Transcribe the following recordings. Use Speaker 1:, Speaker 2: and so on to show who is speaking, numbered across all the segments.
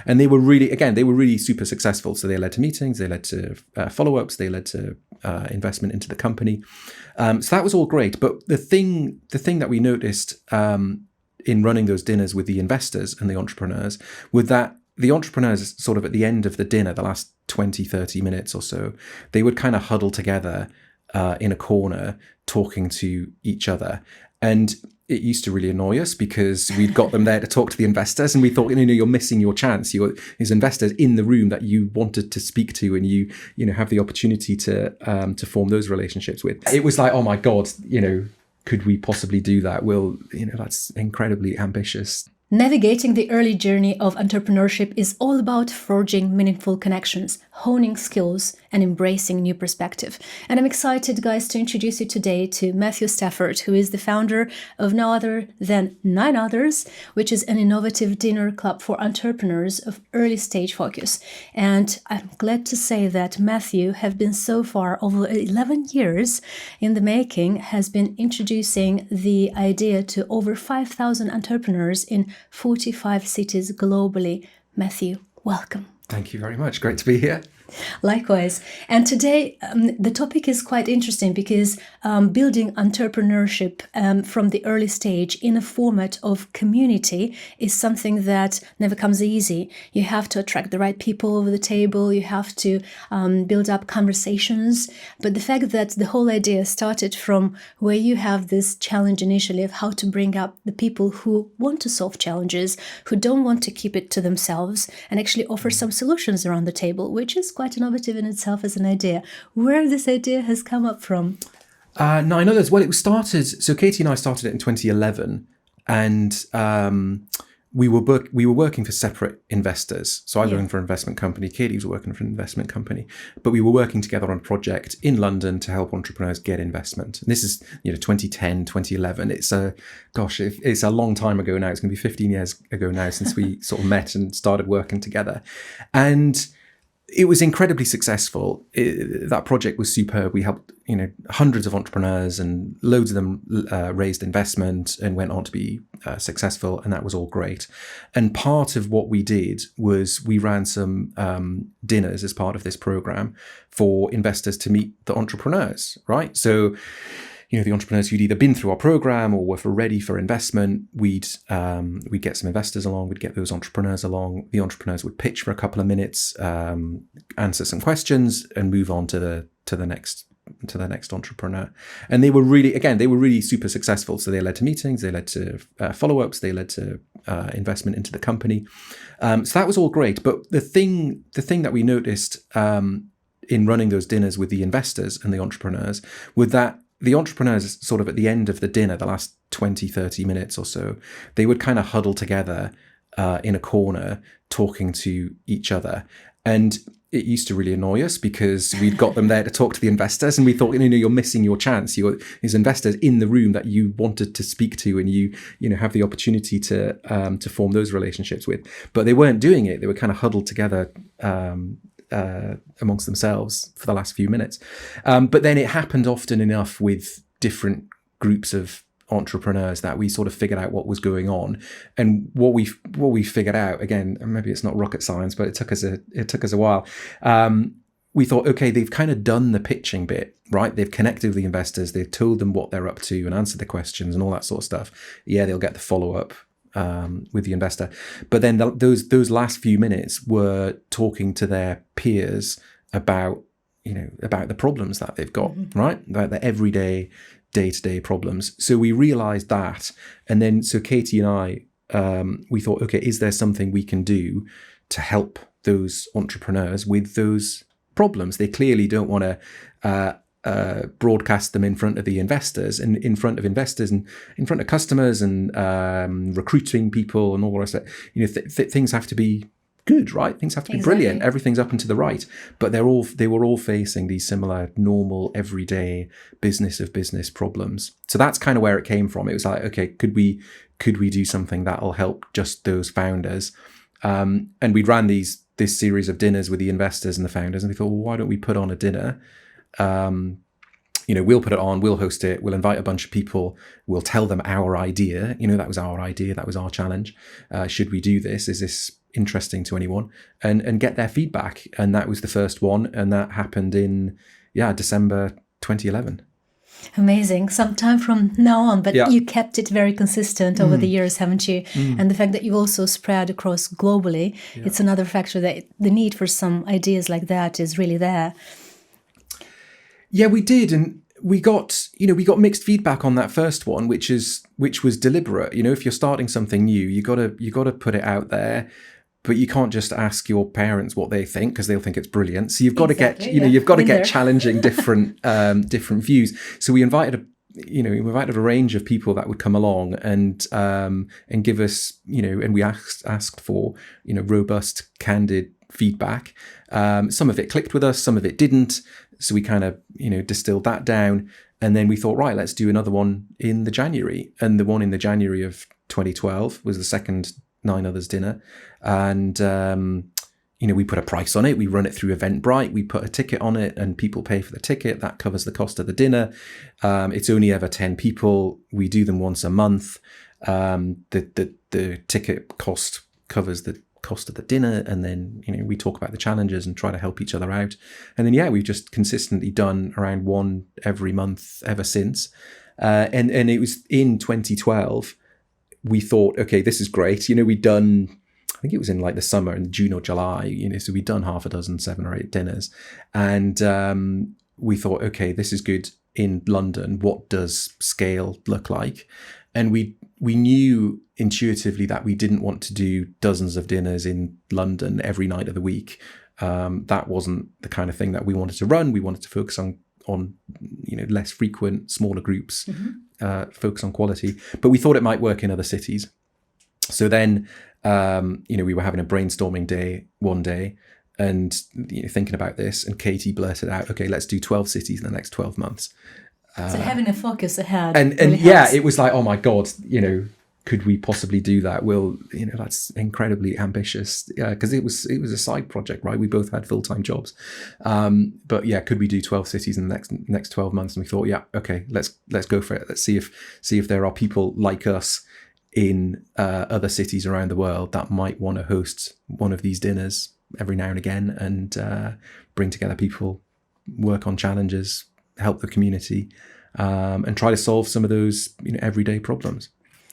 Speaker 1: And they were really super successful. So they led to meetings, they led to follow-ups, they led to investment into the company. So that was all great. But the thing that we noticed in running those dinners with the investors and the entrepreneurs was that the entrepreneurs sort of at the end of the dinner, the last 20, 30 minutes or so, they would kind of huddle together in a corner talking to each other. And it used to really annoy us because we'd got them there to talk to the investors and we thought, you're missing your chance. These investors in the room that you wanted to speak to and you have the opportunity to form those relationships with. It was like, oh my God, could we possibly do that? Well, that's incredibly ambitious.
Speaker 2: Navigating the early journey of entrepreneurship is all about forging meaningful connections, honing skills, and embracing new perspective. And I'm excited, guys, to introduce you today to Matthew Stafford, who is the founder of no other than 9 Others, which is an innovative dinner club for entrepreneurs of early stage focus. And I'm glad to say that Matthew have been so far over 11 years in the making, has been introducing the idea to over 5,000 entrepreneurs in 45 cities globally. Matthew, welcome.
Speaker 1: Thank you very much. Great to be here.
Speaker 2: Likewise. And today, the topic is quite interesting because building entrepreneurship from the early stage in a format of community is something that never comes easy. You have to attract the right people over the table. You have to build up conversations. But the fact that the whole idea started from where you have this challenge initially of how to bring up the people who want to solve challenges, who don't want to keep it to themselves, and actually offer some solutions around the table, which is quite innovative in itself as an idea. Where this idea has come up from?
Speaker 1: 9 Others. Well, it was started. So Katie and I started it in 2011, and we were working for separate investors. So I was working for an investment company. Katie was working for an investment company, but we were working together on a project in London to help entrepreneurs get investment. And this is 2010, 2011. It's a long time ago now. It's going to be 15 years ago now since we sort of met and started working together, and it was incredibly successful. That project was superb. We helped, hundreds of entrepreneurs, and loads of them raised investment and went on to be successful, and that was all great. And part of what we did was we ran some dinners as part of this program for investors to meet the entrepreneurs, right? So, the entrepreneurs who'd either been through our program or were ready for investment, we'd get some investors along, we'd get those entrepreneurs along. The entrepreneurs would pitch for a couple of minutes, answer some questions, and move on to the next entrepreneur. And they were really super successful. So they led to meetings, they led to follow-ups, they led to investment into the company. So that was all great. But the thing that we noticed in running those dinners with the investors and the entrepreneurs was that the entrepreneurs sort of at the end of the dinner, the last 20, 30 minutes or so, they would kind of huddle together in a corner talking to each other. And it used to really annoy us because we'd got them there to talk to the investors and we thought, you're missing your chance. These investors in the room that you wanted to speak to and you have the opportunity to form those relationships with. But they weren't doing it. They were kind of huddled together amongst themselves for the last few minutes. But then it happened often enough with different groups of entrepreneurs that we sort of figured out what was going on. And what we figured out, again, maybe it's not rocket science, but it took us a while. We thought, okay, they've kind of done the pitching bit, right? They've connected with the investors, they've told them what they're up to and answered the questions and all that sort of stuff. Yeah, they'll get the follow-up with the investor. But then those last few minutes were talking to their peers about the problems that they've got, right? About the everyday, day-to-day problems. So we realized that. And then, so Katie and I, we thought, okay, is there something we can do to help those entrepreneurs with those problems? They clearly don't want to broadcast them in front of the investors and in front of investors and in front of customers and recruiting people and all the rest of it. Things have to be good, right? Things have to be brilliant. Everything's up and to the right. But they were all facing these similar, normal, everyday business problems. So that's kind of where it came from. It was like, okay, could we do something that'll help just those founders? And we ran this series of dinners with the investors and the founders, and we thought, well, why don't we put on a dinner? We'll put it on, we'll host it, we'll invite a bunch of people, we'll tell them our idea. That was our idea, that was our challenge. Should we do this? Is interesting to anyone, and get their feedback. And that was the first one, and that happened in December 2011.
Speaker 2: Amazing. Some time from now on, but
Speaker 1: Yeah.
Speaker 2: you kept it very consistent over the years, haven't you? And the fact that you also spread across globally, it's another factor that the need for some ideas like that is really there.
Speaker 1: Yeah, we did, and we got mixed feedback on that first one, which was deliberate. If you're starting something new, you gotta put it out there, but you can't just ask your parents what they think, because they'll think it's brilliant. So you've got to get challenging different views. So we invited a range of people that would come along and give us, and we asked for robust, candid feedback. Some of it clicked with us, some of it didn't. So we kind of distilled that down, and then we thought, right, let's do another one in the January. And the one in the January of 2012 was the second 9 Others dinner, and we put a price on it. We run it through Eventbrite. We put a ticket on it, and people pay for the ticket. That covers the cost of the dinner. It's only ever 10 people. We do them once a month. The ticket cost covers the cost of the dinner, and then we talk about the challenges and try to help each other out. And then we've just consistently done around one every month ever since. And it was in 2012. We thought, okay, this is great. We'd done, I think it was in like the summer, in June or July, so we'd done half a dozen, 7 or 8 dinners. And we thought, okay, this is good in London. What does scale look like? And we knew intuitively that we didn't want to do dozens of dinners in London every night of the week. That wasn't the kind of thing that we wanted to run. We wanted to focus on less frequent, smaller groups, focus on quality. But we thought it might work in other cities. So then, we were having a brainstorming day one day, and thinking about this, and Katie blurted out, okay, let's do 12 cities in the next 12 months.
Speaker 2: So having a focus ahead.
Speaker 1: And
Speaker 2: really helps.
Speaker 1: it was like, oh my God, could we possibly do that? Well, that's incredibly ambitious, because it was a side project, right? We both had full-time jobs. But could we do 12 cities in the next 12 months? And we thought, okay, let's go for it. Let's see if there are people like us in other cities around the world that might want to host one of these dinners every now and again, and bring together people, work on challenges, help the community, and try to solve some of those everyday problems.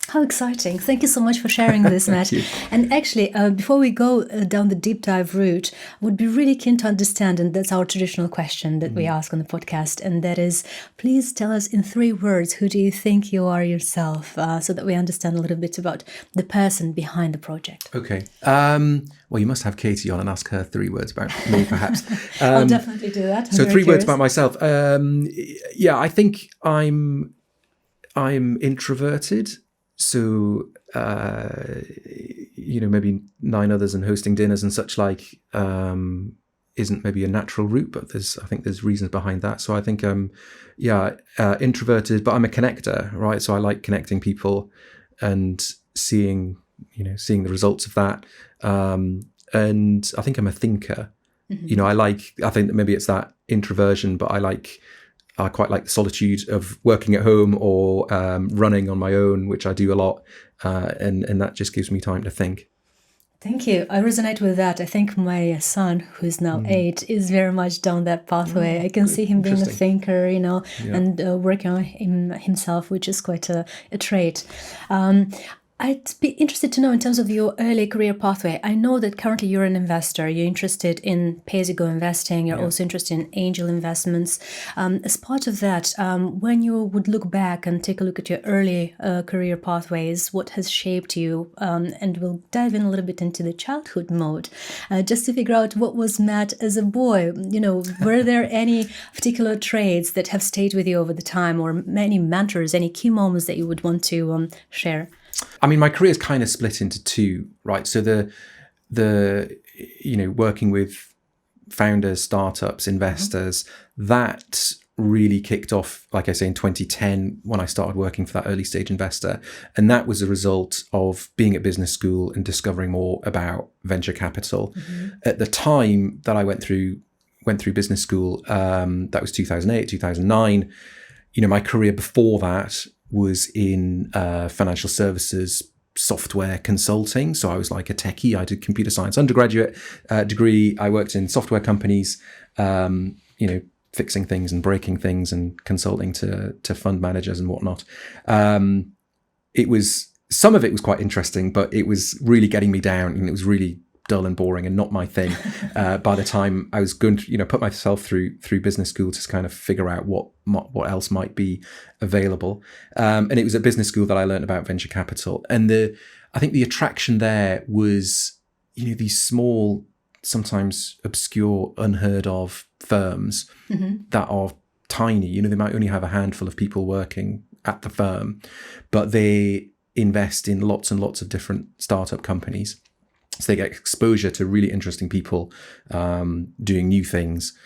Speaker 2: How exciting. Thank you so much for sharing this, Matt. And actually, before we go down the deep dive route, I would be really keen to understand, and that's our traditional question that we ask on the podcast, and that is, please tell us in 3 words, who do you think you are yourself, so that we understand a little bit about the person behind the project.
Speaker 1: Okay. Well, you must have Katie on and ask her 3 words about me, perhaps.
Speaker 2: I'll definitely do that.
Speaker 1: So 3 words about myself. I think I'm introverted. So, maybe 9 Others and hosting dinners and such like isn't maybe a natural route, but I think there's reasons behind that. So I think I'm, introverted, but I'm a connector, right? So I like connecting people and seeing the results of that. And I think I'm a thinker. Mm-hmm. I think maybe it's that introversion, but I quite like the solitude of working at home or running on my own, which I do a lot, and that just gives me time to think.
Speaker 2: Thank you. I resonate with that. I think my son, who's now 8, is very much down that pathway. I can see him being a thinker, and working on himself, which is quite a trait. I'd be interested to know, in terms of your early career pathway, I know that currently you're an investor. You're interested in pay-as-you-go investing. You're also interested in angel investments. As part of that, when you would look back and take a look at your early career pathways, what has shaped you? And we'll dive in a little bit into the childhood mode, just to figure out what was Matt as a boy. Were there any particular traits that have stayed with you over the time, or any mentors, any key moments that you would want to share?
Speaker 1: I mean, my career is kind of split into 2, right? So the working with founders, startups, investors, that really kicked off, like I say, in 2010 when I started working for that early stage investor. And that was a result of being at business school and discovering more about venture capital. Mm-hmm. At the time that I went through business school, that was 2008, 2009, my career before that was in financial services, software consulting. So I was like a techie. I did computer science undergraduate degree. I worked in software companies, fixing things and breaking things and consulting to fund managers and whatnot. Some of it was quite interesting, but it was really getting me down, and it was really dull and boring and not my thing. By the time I was going to, put myself through business school to kind of figure out what else might be available. And it was at business school that I learned about venture capital. And I think the attraction there was, these small, sometimes obscure, unheard of firms that are tiny. They might only have a handful of people working at the firm, but they invest in lots and lots of different startup companies. So they get exposure to really interesting people doing new things,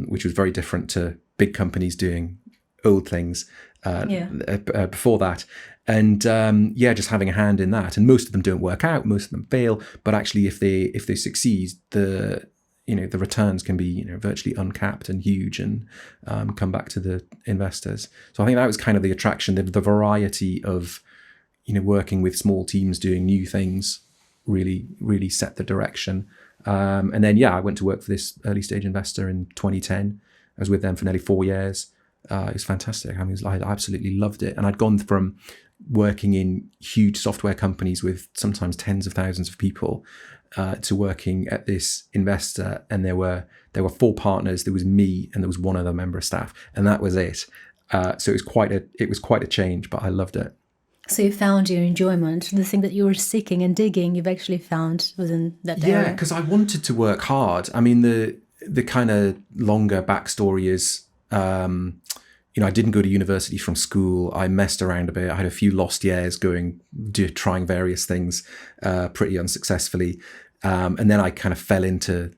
Speaker 1: which was very different to big companies doing old things before that. And just having a hand in that. And most of them don't work out, most of them fail. But actually, if they succeed, the returns can be virtually uncapped and huge, and come back to the investors. So I think that was kind of the attraction, the variety of working with small teams doing new things really set the direction. And then I went to work for this early stage investor in 2010. I was with them for nearly 4 years. It was fantastic. I absolutely loved it. And I'd gone from working in huge software companies with sometimes tens of thousands of people to working at this investor, and there were 4 partners. There was me, and there was one other member of staff, and that was it. So it was quite a change, but I loved it.
Speaker 2: So you found your enjoyment, the thing that you were seeking and digging, you've actually found within that area.
Speaker 1: Yeah, because I wanted to work hard. I mean, the kind of longer backstory is, I didn't go to university from school. I messed around a bit. I had a few lost years trying various things pretty unsuccessfully. And then I kind of fell into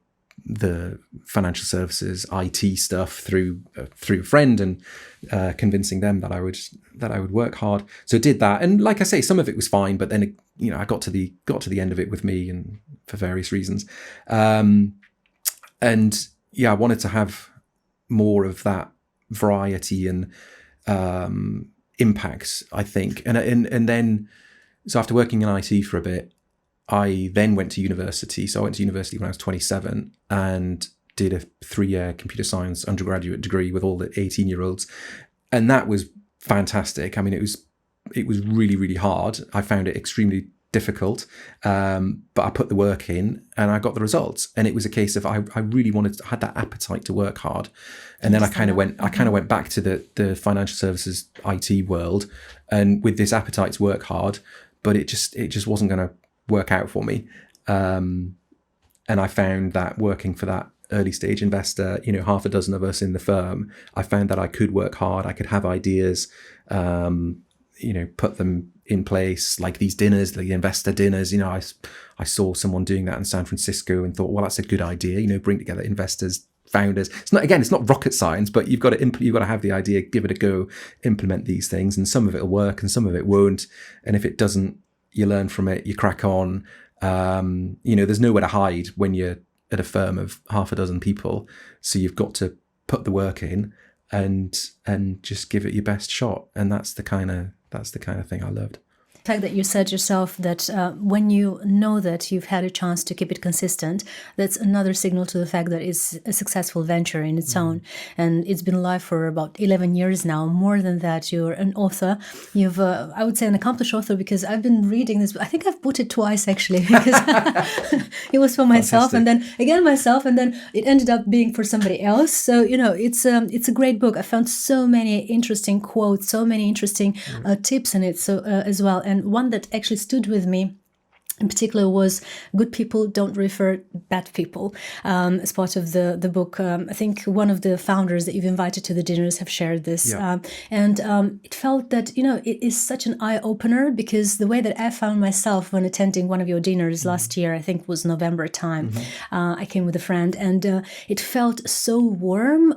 Speaker 1: the financial services IT stuff through a friend, and convincing them that I would work hard. So I did that, and like I say, some of it was fine, but then I got to the end of it with me, and for various reasons. I wanted to have more of that variety and impact, I think, and then so after working in IT for a bit, I then went to university. So I went to university when I was 27 and did a 3-year computer science undergraduate degree with all the 18-year-olds. And that was fantastic. I mean, it was really, really hard. I found it extremely difficult, but I put the work in and I got the results. And it was a case of I really had that appetite to work hard. And then I kind of went back to the financial services IT world, and with this appetite to work hard, but it just wasn't going to work out for me. And I found that working for that early stage investor, half a dozen of us in the firm, I found that I could work hard. I could have ideas, put them in place, like these dinners, the investor dinners. I saw someone doing that in San Francisco and thought, well, that's a good idea. Bring together investors, founders. It's not rocket science, but you've got to have the idea, give it a go, implement these things, and some of it will work and some of it won't. And if it doesn't, you learn from it, you crack on. There's nowhere to hide when you're at a firm of half a dozen people. So you've got to put the work in and just give it your best shot. And that's the kind of thing I loved.
Speaker 2: The fact that you said yourself that when you know that you've had a chance to keep it consistent, that's another signal to the fact that it's a successful venture in its own. And it's been alive for about 11 years now. More than that, you're an author. You've, I would say, an accomplished author, because I've been reading this. I think I've bought it twice, actually, because it was for myself. Fantastic. And then again myself, and then it ended up being for somebody else. So, it's a great book. I found so many interesting quotes, so many interesting tips in it as well. And one that actually stood with me in particular was good people don't refer bad people. As part of the book, I think one of the founders that you've invited to the dinners have shared this. Yeah. And it felt that, it is such an eye-opener, because the way that I found myself when attending one of your dinners last year, I think was November time, I came with a friend, and it felt so warm,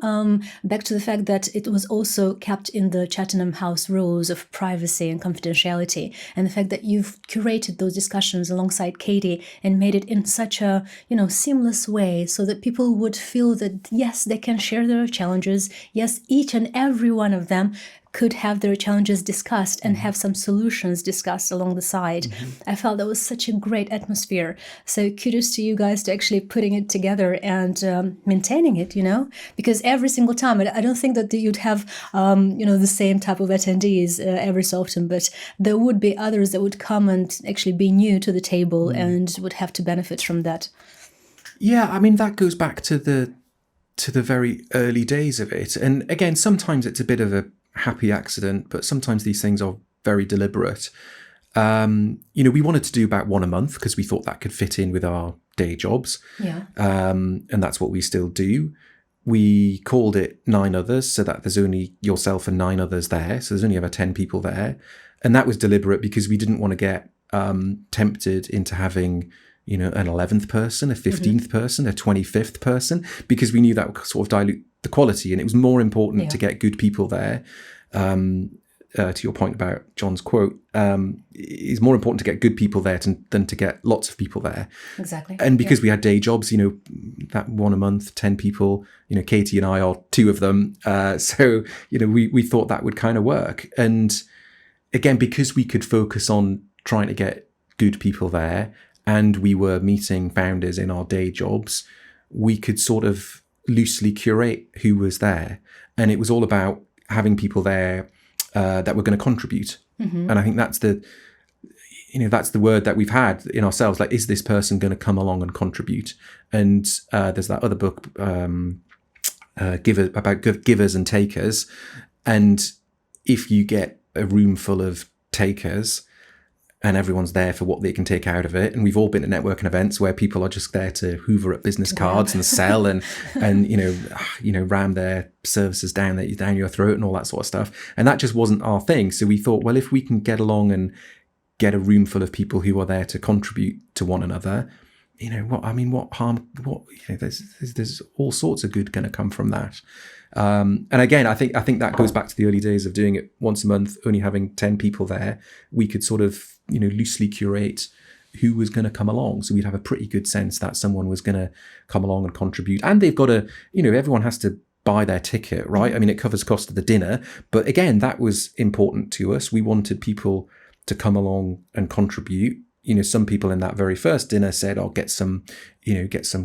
Speaker 2: back to the fact that it was also kept in the Chatham House rules of privacy and confidentiality, and the fact that you've curated those discussions alongside Katie and made it in such a seamless way, so that people would feel that yes, they can share their challenges, yes, each and every one of them could have their challenges discussed and have some solutions discussed along the side. I felt that was such a great atmosphere. So kudos to you guys to actually putting it together and maintaining it, because every single time, I don't think that you'd have, the same type of attendees every so often, but there would be others that would come and actually be new to the table and would have to benefit from that.
Speaker 1: Yeah, I mean, that goes back to the very early days of it. And again, sometimes it's a bit of a happy accident, but sometimes these things are very deliberate. We wanted to do about one a month because we thought that could fit in with our day jobs.
Speaker 2: Yeah.
Speaker 1: And that's what we still do. We called it 9 others so that there's only yourself and 9 others there. So there's only ever 10 people there. And that was deliberate because we didn't want to get tempted into having an 11th person, a 15th person, a 25th person, because we knew that would sort of dilute the quality. And it was more important to get good people there. To your point about John's quote, it's more important to get good people there than to get lots of people there.
Speaker 2: Exactly.
Speaker 1: And because we had day jobs, that one a month, 10 people, Katie and I are 2 of them. So, we thought that would kind of work. And again, because we could focus on trying to get good people there, and we were meeting founders in our day jobs, we could sort of loosely curate who was there. And it was all about having people there that were going to contribute. And I think that's the word that we've had in ourselves. Like, is this person going to come along and contribute? And there's that other book, about givers and takers. And if you get a room full of takers, and everyone's there for what they can take out of it. And we've all been at networking events where people are just there to hoover up business cards and sell and ram their services down your throat and all that sort of stuff. And that just wasn't our thing. So we thought, well, if we can get along and get a room full of people who are there to contribute to one another, what harm? There's all sorts of good going to come from that. And again, I think that goes back to the early days of doing it once a month, only having 10 people there. We could sort of, loosely curate who was going to come along. So we'd have a pretty good sense that someone was going to come along and contribute. And they've got to, everyone has to buy their ticket, right? I mean, it covers cost of the dinner. But again, that was important to us. We wanted people to come along and contribute. Some people in that very first dinner said, "Oh, get some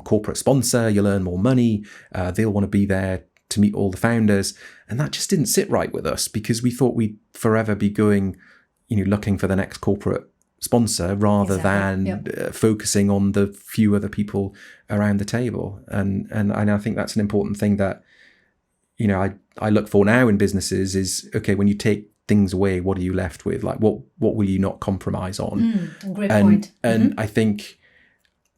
Speaker 1: corporate sponsor. You'll earn more money. They'll want to be there to meet all the founders." And that just didn't sit right with us because we thought we'd forever be going, looking for the next corporate sponsor rather than focusing on the few other people around the table. And I think that's an important thing that, I look for now in businesses is, okay, when you take things away, what are you left with? Like, what will you not compromise on?
Speaker 2: Great point.
Speaker 1: And I think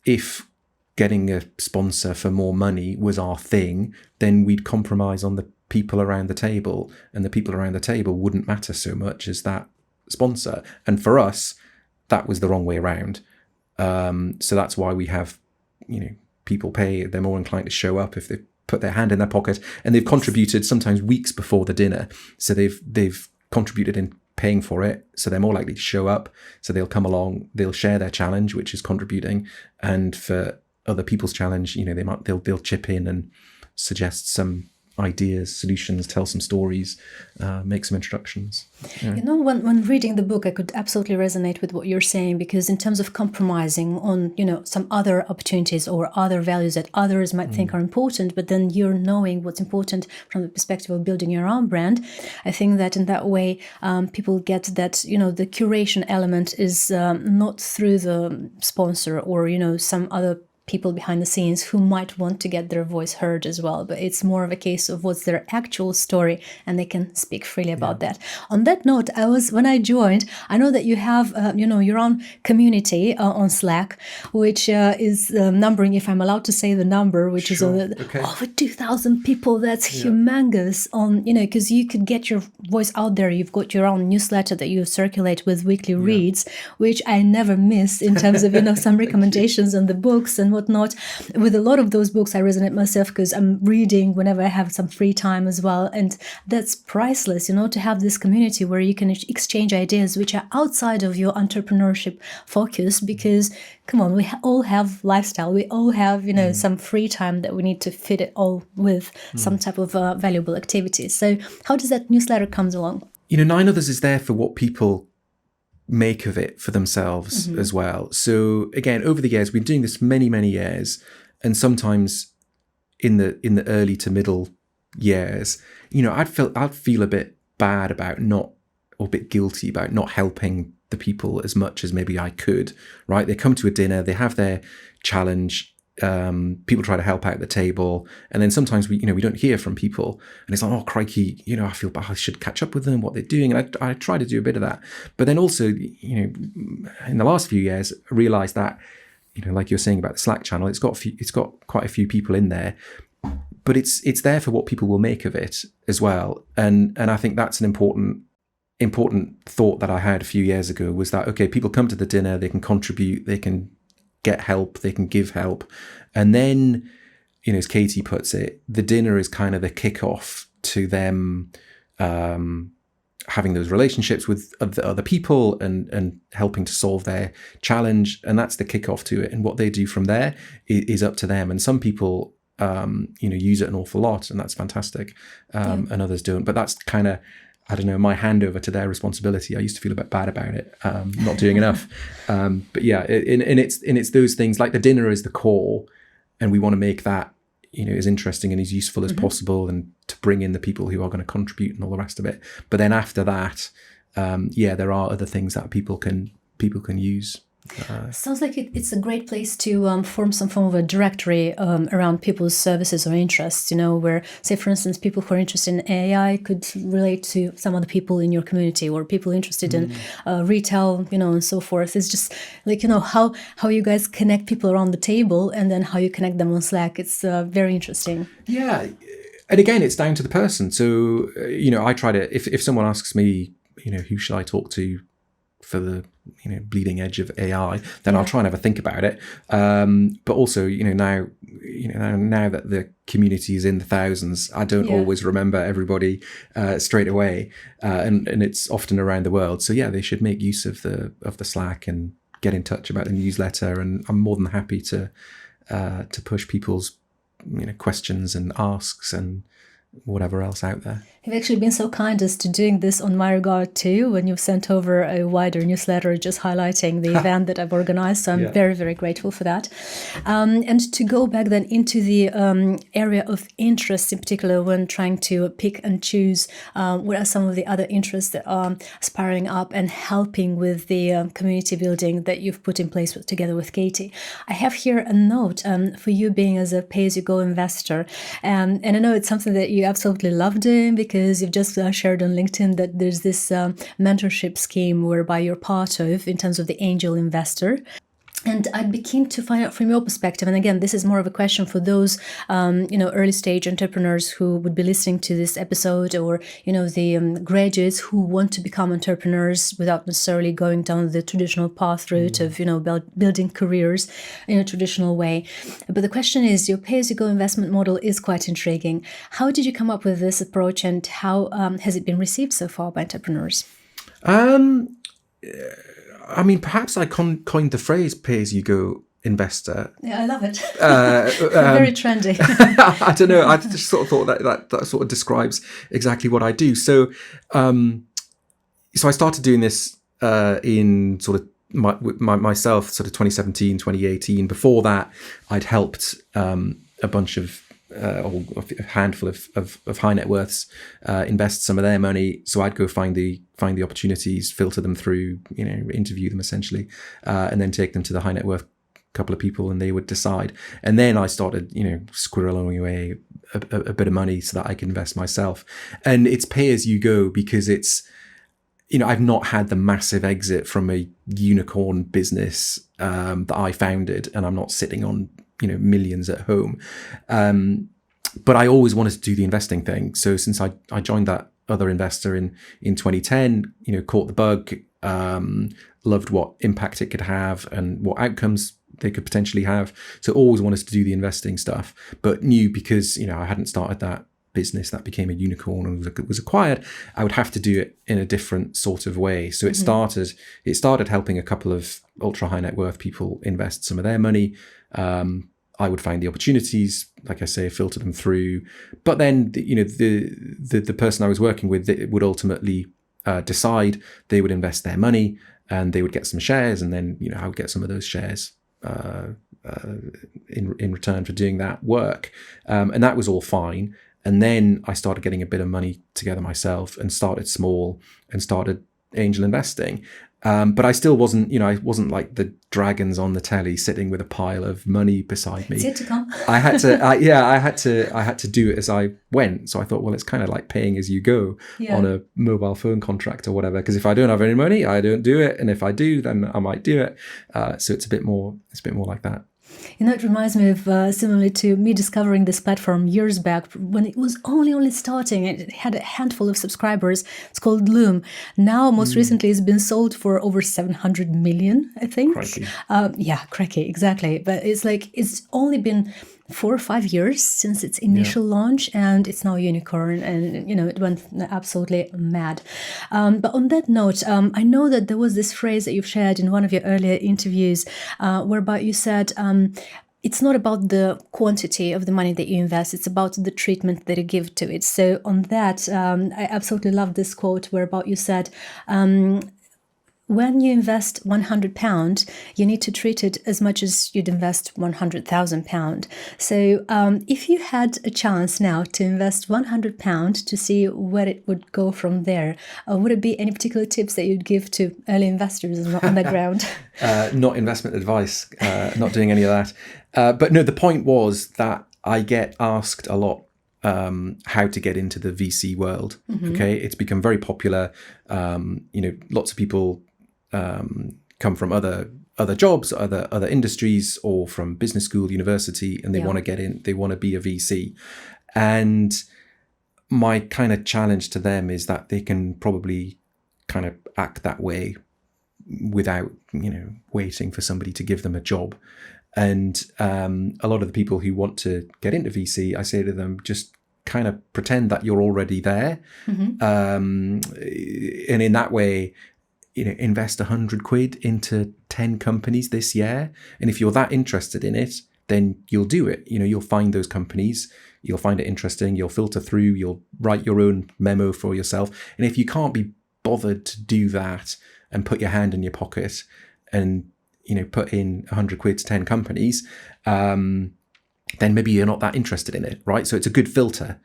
Speaker 1: if getting a sponsor for more money was our thing, then we'd compromise on the people around the table, and the people around the table wouldn't matter so much as that sponsor. And for us, that was the wrong way around. So that's why we have, people pay, they're more inclined to show up if they put their hand in their pocket, and they've contributed sometimes weeks before the dinner. So they've contributed in paying for it, so they're more likely to show up. So they'll come along, they'll share their challenge, which is contributing, and for other people's challenge, they'll chip in and suggest some ideas, solutions, tell some stories, make some introductions.
Speaker 2: When reading the book, I could absolutely resonate with what you're saying, because in terms of compromising on, some other opportunities or other values that others might think are important, but then you're knowing what's important from the perspective of building your own brand, I think that in that way, people get that, the curation element is not through the sponsor or, some other people behind the scenes who might want to get their voice heard as well, but it's more of a case of what's their actual story, and they can speak freely about that. On that note, when I joined, I know that you have your own community on Slack, which is numbering, if I'm allowed to say the number, which is over 2,000 people. That's humongous. Because you could get your voice out there. You've got your own newsletter that you circulate with weekly reads, which I never miss in terms of some recommendations on the books and whatnot. With a lot of those books, I resonate myself because I'm reading whenever I have some free time as well. And that's priceless, to have this community where you can exchange ideas which are outside of your entrepreneurship focus, because come on, we all have lifestyle. We all have, some free time that we need to fit it all with some type of valuable activity. So how does that newsletter comes along?
Speaker 1: 9 Others is there for what people make of it for themselves as well. So again, over the years, we've been doing this many, many years, and sometimes in the early to middle years, I'd feel a bit bad about or a bit guilty about not helping the people as much as maybe I could, right? They come to a dinner, they have their challenge, people try to help out the table, and then sometimes we don't hear from people, and it's like, oh crikey, I feel bad, I should catch up with them, what they're doing, and I try to do a bit of that. But then also, in the last few years, I realized that, like you're saying about the Slack channel, it's got quite a few people in there, but it's there for what people will make of it as well. And I think that's an important thought that I had a few years ago, was that, okay, people come to the dinner, they can contribute, they can get help, they can give help. And then, as Katie puts it, the dinner is kind of the kickoff to them having those relationships with other people and helping to solve their challenge. And that's the kickoff to it. And what they do from there is up to them. And some people, use it an awful lot, and that's fantastic. And others don't. But that's kind of, I don't know, my handover to their responsibility. I used to feel a bit bad about it, not doing enough. But yeah, it's those things, like the dinner is the core, and we want to make that, as interesting and as useful as possible, and to bring in the people who are going to contribute and all the rest of it. But then after that, there are other things that people can use.
Speaker 2: Sounds like it's a great place to form some form of a directory around people's services or interests, where, say, for instance, people who are interested in AI could relate to some other people in your community, or people interested in retail, and so forth. It's just like, how you guys connect people around the table, and then how you connect them on Slack. It's very interesting.
Speaker 1: Yeah. And again, it's down to the person. So, I try to, if someone asks me, who should I talk to for the bleeding edge of AI, then I'll try and have a think about it. But also, now that the community is in the thousands, I don't always remember everybody straight away, and it's often around the world. So yeah, they should make use of the Slack and get in touch about the newsletter. And I'm more than happy to push people's questions and asks and whatever else out there.
Speaker 2: You've actually been so kind as to doing this on my regard too, when you've sent over a wider newsletter just highlighting the event that I've organized. So I'm very, very grateful for that. And to go back then into the area of interest in particular, when trying to pick and choose what are some of the other interests that are spiraling up and helping with the community building that you've put in place together with Katie. I have here a note for you being as a pay-as-you-go investor. And I know it's something that you absolutely love doing, because you've just shared on LinkedIn that there's this mentorship scheme whereby you're part of, in terms of the angel investor. And I'd be keen to find out from your perspective, and again, this is more of a question for those, early stage entrepreneurs who would be listening to this episode, or, the graduates who want to become entrepreneurs without necessarily going down the traditional path route of, building careers in a traditional way. But the question is, your pay-as-you-go investment model is quite intriguing. How did you come up with this approach, and how has it been received so far by entrepreneurs?
Speaker 1: Perhaps I coined the phrase pay-as-you-go investor.
Speaker 2: Yeah, I love it. Very trendy.
Speaker 1: I don't know. I just sort of thought that sort of describes exactly what I do. So I started doing this in sort of myself, sort of 2017, 2018. Before that, I'd helped a bunch of or a handful of high net worths invest some of their money. So I'd go find the opportunities, filter them through, interview them essentially, and then take them to the high net worth couple of people, and they would decide. And then I started, squirreling away a bit of money so that I could invest myself. And it's pay as you go, because it's, I've not had the massive exit from a unicorn business that I founded, and I'm not sitting on millions at home. But I always wanted to do the investing thing. So since I joined that other investor in 2010, caught the bug, loved what impact it could have and what outcomes could potentially have. So always wanted to do the investing stuff, but knew because, I hadn't started that business that became a unicorn and was acquired, I would have to do it in a different sort of way. So it started helping a couple of ultra high net worth people invest some of their money. I would find the opportunities, like I say, filter them through. But then, the person I was working with would ultimately decide they would invest their money and they would get some shares, and then I would get some of those shares in return for doing that work, and that was all fine. And then I started getting a bit of money together myself and started small and started angel investing. But I still wasn't, I wasn't like the dragons on the telly sitting with a pile of money beside me.
Speaker 2: It's yet to come.
Speaker 1: I had to do it as I went. So I thought, well, it's kind of like paying as you go on a mobile phone contract or whatever. Because if I don't have any money, I don't do it. And if I do, then I might do it. So it's a bit more like that.
Speaker 2: It reminds me of similarly to me discovering this platform years back when it was only starting. It had a handful of subscribers. It's called Loom. Now, most recently, it's been sold for over 700 million, I think.
Speaker 1: Crikey.
Speaker 2: Crikey, exactly. But it's only been 4 or 5 years since its initial launch, and it's now a unicorn, and it went absolutely mad. But on that note, I know that there was this phrase that you've shared in one of your earlier interviews, whereby you said it's not about the quantity of the money that you invest, it's about the treatment that you give to it. So on that, I absolutely love this quote whereby you said, when you invest £100, you need to treat it as much as you'd invest £100,000. So if you had a chance now to invest £100 to see where it would go from there, would it be any particular tips that you'd give to early investors on the ground?
Speaker 1: Not investment advice, not doing any of that. But no, the point was that I get asked a lot how to get into the VC world. Okay, it's become very popular. Lots of people come from other jobs, other industries, or from business school, university, and they want to get in. They want to be a VC, and my kind of challenge to them is that they can probably kind of act that way without waiting for somebody to give them a job. And a lot of the people who want to get into VC, I say to them, just kind of pretend that you're already there, and in that way, invest 100 quid into 10 companies this year. And if you're that interested in it, then you'll do it. You'll find those companies, you'll find it interesting, you'll filter through, you'll write your own memo for yourself. And if you can't be bothered to do that and put your hand in your pocket and, put in 100 quid to 10 companies, then maybe you're not that interested in it, right? So it's a good filter.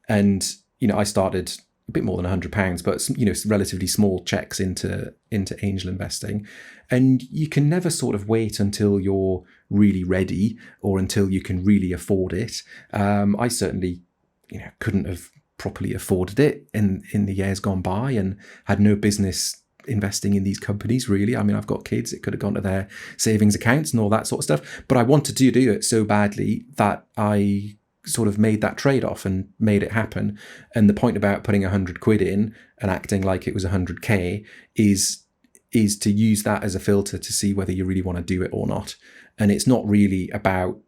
Speaker 1: And, I started a bit more than £100, but relatively small checks into angel investing, and you can never sort of wait until you're really ready or until you can really afford it. I certainly, couldn't have properly afforded it in the years gone by, and had no business investing in these companies really. I mean, I've got kids; it could have gone to their savings accounts and all that sort of stuff. But I wanted to do it so badly that I sort of made that trade-off and made it happen. And the point about putting 100 quid in and acting like it was 100k is to use that as a filter to see whether you really want to do it or not. And it's not really about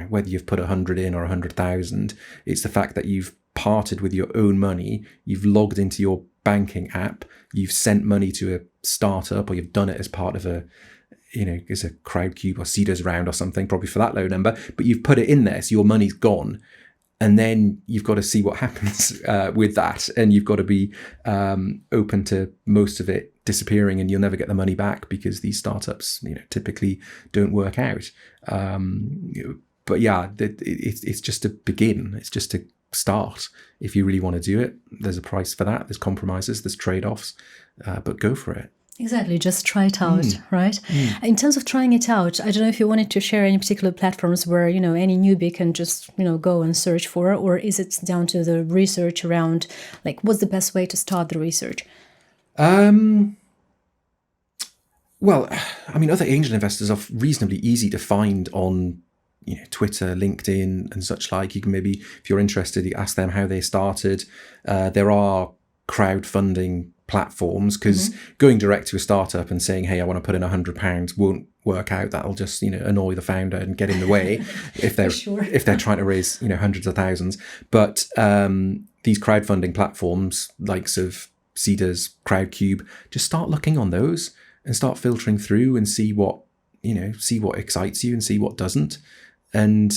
Speaker 1: whether you've put 100 in or 100,000. It's the fact that you've parted with your own money, you've logged into your banking app, you've sent money to a startup, or you've done it as part of a as a Crowdcube or Seeders round or something, probably for that low number, but you've put it in there, so your money's gone. And then you've got to see what happens with that. And you've got to be open to most of it disappearing, and you'll never get the money back because these startups, typically don't work out. But yeah, it's just to begin. It's just to start. If you really want to do it, there's a price for that. There's compromises, there's trade-offs, but go for it.
Speaker 2: Exactly, just try it out, right? In terms of trying it out, I don't know if you wanted to share any particular platforms where, any newbie can just, go and search for, or is it down to the research around, what's the best way to start the research?
Speaker 1: Well, I mean, other angel investors are reasonably easy to find on, Twitter, LinkedIn and such like. You can maybe, if you're interested, you ask them how they started. There are crowdfunding platforms, because going direct to a startup and saying, hey, I want to put in £100 won't work out. That'll just, annoy the founder and get in the way if they're trying to raise, hundreds of thousands. But these crowdfunding platforms, likes of Seedrs, Crowdcube, just start looking on those and start filtering through and see what excites you and see what doesn't. And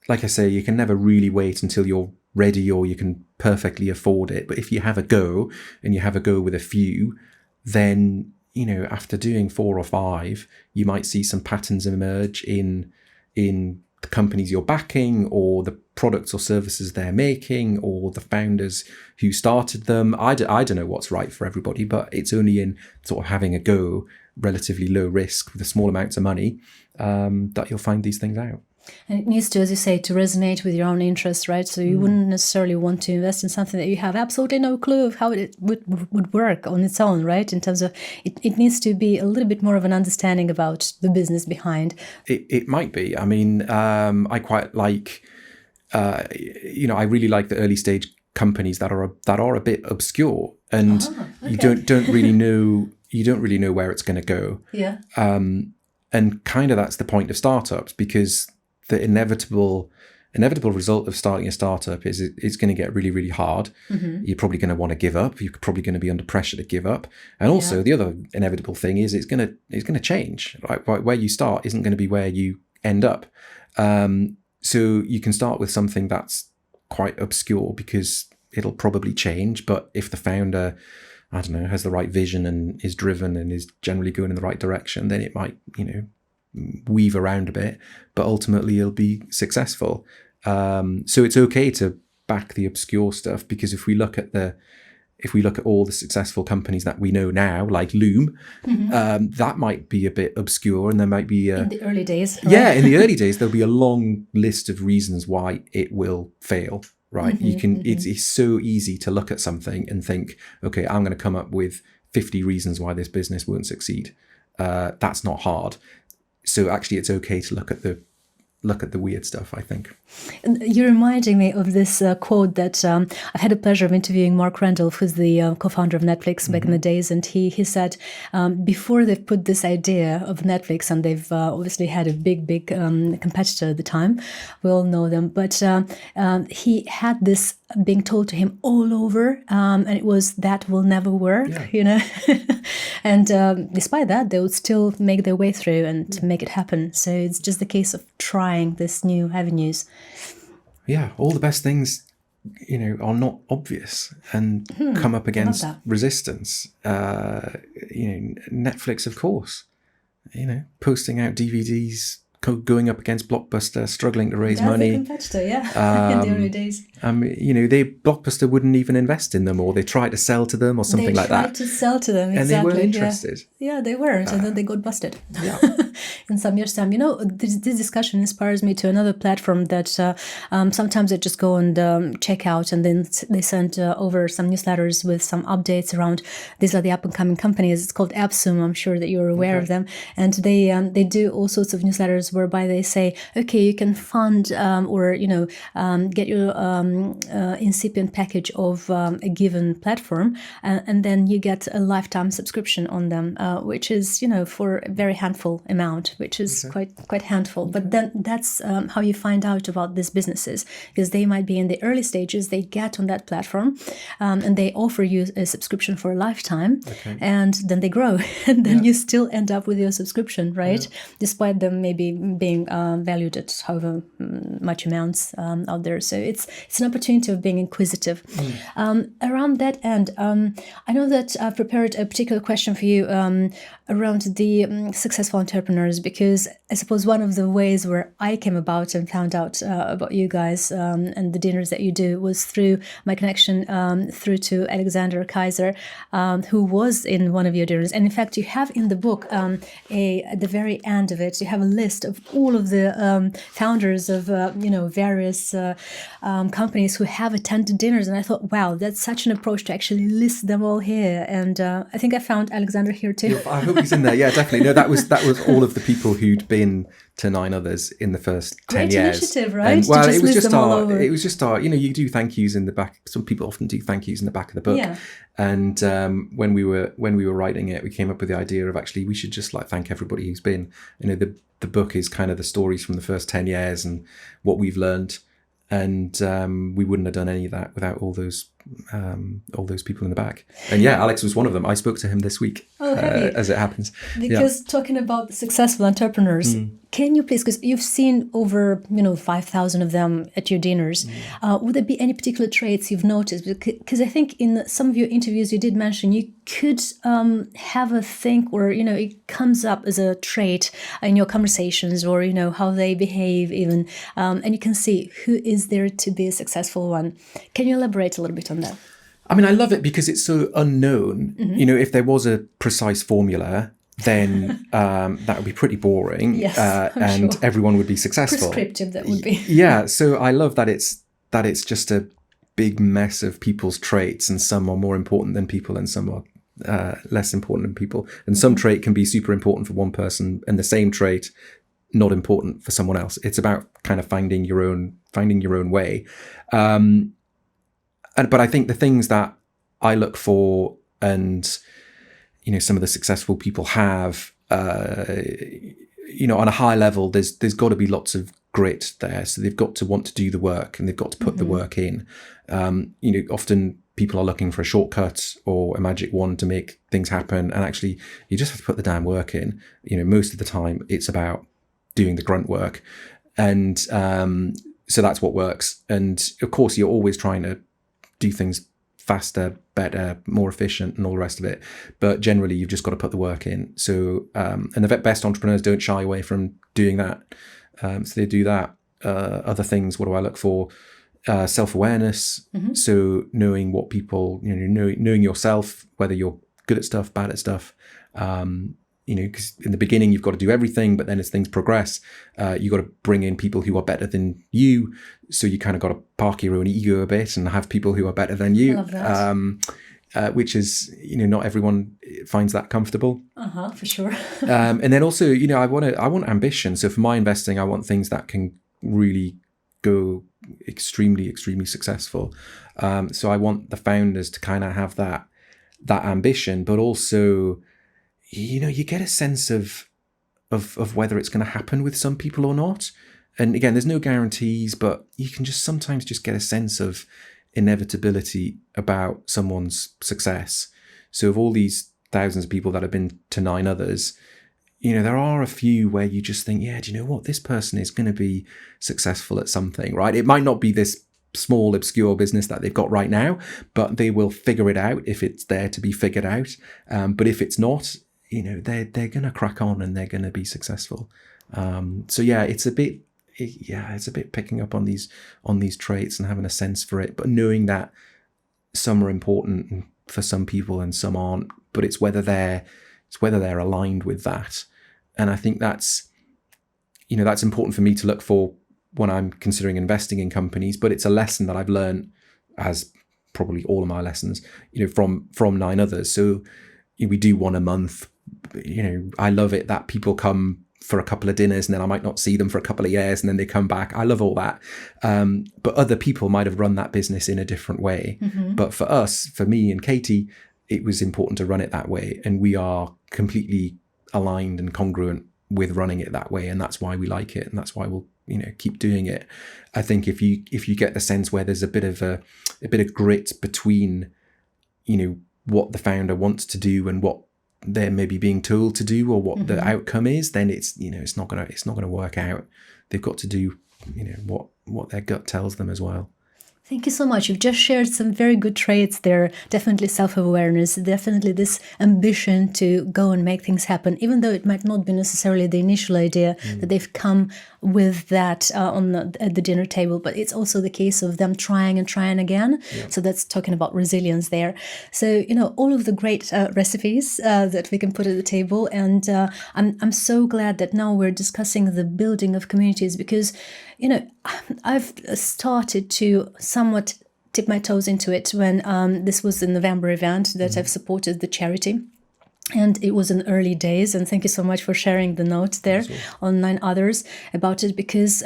Speaker 1: like I say, you can never really wait until you're ready or you can perfectly afford it. But if you have a go and you have a go with a few, then, after doing 4 or 5, you might see some patterns emerge in the companies you're backing, or the products or services they're making, or the founders who started them. I don't know what's right for everybody, but it's only in sort of having a go, relatively low risk with a small amounts of money, that you'll find these things out.
Speaker 2: And it needs to, as you say, to resonate with your own interests, right? So you wouldn't necessarily want to invest in something that you have absolutely no clue of how it would work on its own, right? In terms of, it needs to be a little bit more of an understanding about the business behind.
Speaker 1: It might be. I mean, I quite like, I really like the early stage companies that are a bit obscure, and you don't really know where it's going to go.
Speaker 2: Yeah.
Speaker 1: And kind of that's the point of startups, because the inevitable result of starting a startup is it's going to get really, really hard. You're probably going to want to give up. You're probably going to be under pressure to give up. And also the other inevitable thing is it's going to change. Right? Where you start isn't going to be where you end up. So you can start with something that's quite obscure because it'll probably change. But if the founder, I don't know, has the right vision and is driven and is generally going in the right direction, then it might, weave around a bit, but ultimately it'll be successful. So it's okay to back the obscure stuff, because if we look at all the successful companies that we know now, like Loom, that might be a bit obscure, and there might be
Speaker 2: in the early days. Right?
Speaker 1: Yeah, in the early days, there'll be a long list of reasons why it will fail. Right. It's so easy to look at something and think, okay, I'm going to come up with 50 reasons why this business won't succeed. That's not hard. So actually it's okay to look at the weird stuff, I think.
Speaker 2: You're reminding me of this quote that I've had the pleasure of interviewing Mark Randolph, who's the co-founder of Netflix back in the days. And he said before they've put this idea of Netflix, and they've obviously had a big competitor at the time, we all know them, but he had this being told to him all over, and it was, that will never work, and despite that, they would still make their way through and make it happen. So it's just the case of trying this new avenues.
Speaker 1: Yeah, all the best things, are not obvious and come up against resistance. Netflix, of course, posting out DVDs, going up against Blockbuster, struggling to raise money.
Speaker 2: That's a competitor, in the early days.
Speaker 1: Blockbuster wouldn't even invest in them, or they tried to sell to them or something like that.
Speaker 2: They tried to sell to them, exactly.
Speaker 1: And they weren't interested.
Speaker 2: Yeah, they weren't, and then they got busted.
Speaker 1: Yeah.
Speaker 2: In some years' time. This discussion inspires me to another platform that sometimes I just go and check out, and then they send over some newsletters with some updates around, these are the up-and-coming companies. It's called Absum. I'm sure that you're aware of them. And they do all sorts of newsletters whereby they say, okay, you can fund or get your incipient package of a given platform, and then you get a lifetime subscription on them, which is for a very handful amount, which is quite handful. But then that's how you find out about these businesses, because they might be in the early stages. They get on that platform and they offer you a subscription for a lifetime, and then they grow, and then you still end up with your subscription, right? Despite them maybe being valued at however much amounts out there. So it's an opportunity of being inquisitive. Around that end, I know that I've prepared a particular question for you around the successful entrepreneurs, because I suppose one of the ways where I came about and found out about you guys and the dinners that you do was through my connection through to Alexander Kaiser, who was in one of your dinners. And in fact, you have in the book, at the very end of it, you have a list of all of the founders of various companies who have attended dinners. And I thought, wow, that's such an approach to actually list them all here. And I think I found Alexander here too.
Speaker 1: I hope he's in there. Yeah, definitely. No, that was all all of the people who'd been to 9 Others in the first 10
Speaker 2: Great
Speaker 1: years.
Speaker 2: initiative, right?
Speaker 1: And, well,
Speaker 2: To just
Speaker 1: it was
Speaker 2: list
Speaker 1: just
Speaker 2: them all
Speaker 1: our,
Speaker 2: over.
Speaker 1: it was just our, you do thank yous in the back. Some people often do thank yous in the back of the book.
Speaker 2: Yeah.
Speaker 1: And when we were writing it, we came up with the idea of actually we should just like thank everybody who's been. The book is kind of the stories from the first 10 years and what we've learned. And we wouldn't have done any of that without all those people in the back. And yeah, Alex was one of them. I spoke to him this week, as it happens.
Speaker 2: Because talking about successful entrepreneurs, can you please, because you've seen over 5,000 of them at your dinners, would there be any particular traits you've noticed? Because I think in some of your interviews you did mention you could have a think, or it comes up as a trait in your conversations, or how they behave even, and you can see who is there to be a successful one. Can you elaborate a little bit on that?
Speaker 1: I mean, I love it because it's so unknown. If there was a precise formula, then that would be pretty boring.
Speaker 2: Yes,
Speaker 1: and
Speaker 2: sure.
Speaker 1: Everyone would be successful.
Speaker 2: Prescriptive, that would be.
Speaker 1: Yeah, so I love that it's just a big mess of people's traits, and some are more important than people and some are less important than people. And some trait can be super important for one person and the same trait not important for someone else. It's about kind of finding your own way. But I think the things that I look for, and some of the successful people have, on a high level, there's got to be lots of grit there. So they've got to want to do the work, and they've got to put the work in. Often people are looking for a shortcut or a magic wand to make things happen, and actually you just have to put the damn work in. Most of the time it's about doing the grunt work, and so that's what works. And of course you're always trying to do things faster, better, more efficient, and all the rest of it. But generally, you've just got to put the work in. So, and the best entrepreneurs don't shy away from doing that. So they do that. Other things, what do I look for? Self-awareness. So knowing what people, knowing yourself, whether you're good at stuff, bad at stuff. Because in the beginning you've got to do everything, but then as things progress, you've got to bring in people who are better than you. So you kind of got to park your own ego a bit and have people who are better than you.
Speaker 2: I love that.
Speaker 1: Which is, not everyone finds that comfortable.
Speaker 2: For sure.
Speaker 1: And then also, I want ambition. So for my investing, I want things that can really go extremely, extremely successful. So I want the founders to kind of have that ambition, but also, you get a sense of whether it's going to happen with some people or not. And again, there's no guarantees, but you can just sometimes just get a sense of inevitability about someone's success. So of all these thousands of people that have been to 9 Others, there are a few where you just think, yeah, do you know what? This person is going to be successful at something, right? It might not be this small, obscure business that they've got right now, but they will figure it out if it's there to be figured out. But if it's not, they're going to crack on and they're going to be successful. So yeah, it's a bit picking up on these traits and having a sense for it, but knowing that some are important for some people and some aren't, but it's whether they're aligned with that. And I think that's important for me to look for when I'm considering investing in companies, but it's a lesson that I've learned, as probably all of my lessons, from 9 Others. So we do one a month. I love it that people come for a couple of dinners and then I might not see them for a couple of years and then they come back. I love all that. But other people might have run that business in a different way. But for us, for me and Katie, it was important to run it that way. And we are completely aligned and congruent with running it that way. And that's why we like it. And that's why we'll, keep doing it. I think if you get the sense where there's a bit of grit between, what the founder wants to do and what they're maybe being told to do or what the outcome is, then it's not gonna work out. They've got to do what their gut tells them as well.
Speaker 2: Thank you so much. You've just shared some very good traits there. Definitely self-awareness, definitely this ambition to go and make things happen, even though it might not be necessarily the initial idea that they've come with that at the dinner table, but it's also the case of them trying and trying again. Yeah. So that's talking about resilience there. So, all of the great recipes that we can put at the table. And I'm so glad that now we're discussing the building of communities because, I've started to somewhat tip my toes into it when this was the November event that I've supported the charity. And it was in early days, and thank you so much for sharing the note there on 9 others about it, because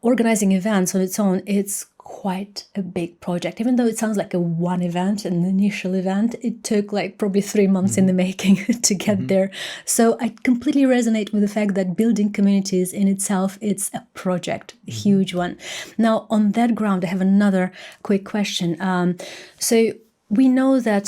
Speaker 2: organizing events on its own, it's quite a big project. Even though it sounds like a one event, an initial event, it took like probably 3 months in the making to get there. So I completely resonate with the fact that building communities in itself, it's a project, a huge one. Now, on that ground, I have another quick question. So we know that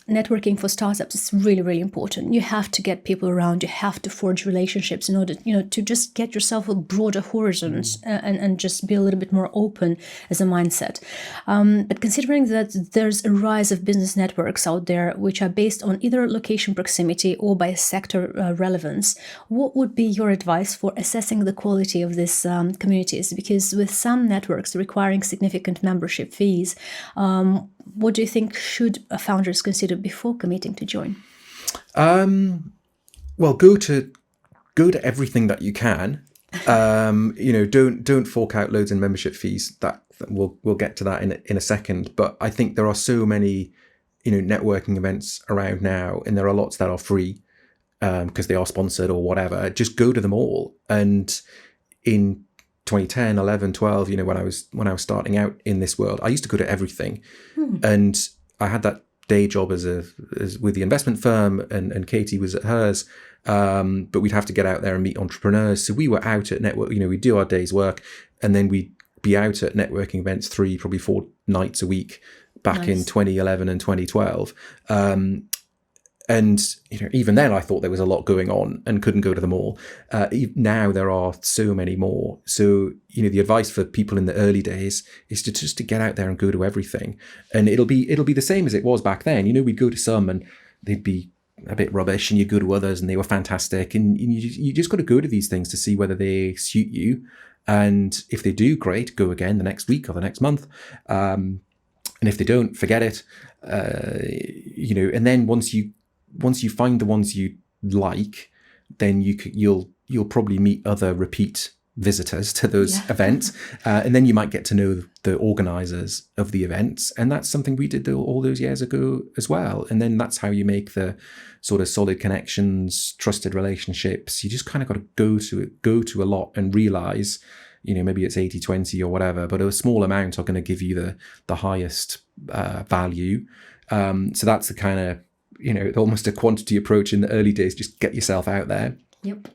Speaker 2: networking for startups is really, really important. You have to get people around. You have to forge relationships in order, to just get yourself a broader horizons and just be a little bit more open as a mindset. But considering that there's a rise of business networks out there, which are based on either location proximity or by sector relevance, what would be your advice for assessing the quality of these communities? Because with some networks requiring significant membership fees, what do you think should founders consider before committing to join?
Speaker 1: Well, go to everything that you can. Don't fork out loads in membership fees. That we'll get to that in a second. But I think there are so many, networking events around now, and there are lots that are free because they are sponsored or whatever. Just go to them all. And in 2010, 11, 12, when I was starting out in this world, I used to go to everything. And I had that day job as with the investment firm, and Katie was at hers. But we'd have to get out there and meet entrepreneurs. So we were out at network, we'd do our day's work, and then we'd be out at networking events 3, probably 4 nights a week back in 2011 and 2012. And even then I thought there was a lot going on and couldn't go to them all. Now there are so many more. So the advice for people in the early days is to get out there and go to everything. And it'll be the same as it was back then. We'd go to some and they'd be a bit rubbish, and you go to others and they were fantastic. And you just got to go to these things to see whether they suit you. And if they do, great, go again the next week or the next month. And if they don't, forget it. And then once you find the ones you like, then you'll probably meet other repeat visitors to those events, and then you might get to know the organizers of the events, and that's something we did all those years ago as well. And then that's how you make the sort of solid connections, trusted relationships. You just kind of got to go to a lot and realize, maybe it's 80-20 or whatever, but a small amount are going to give you the highest value. So that's the kind of almost a quantity approach in the early days. Just get yourself out there.
Speaker 2: Yep.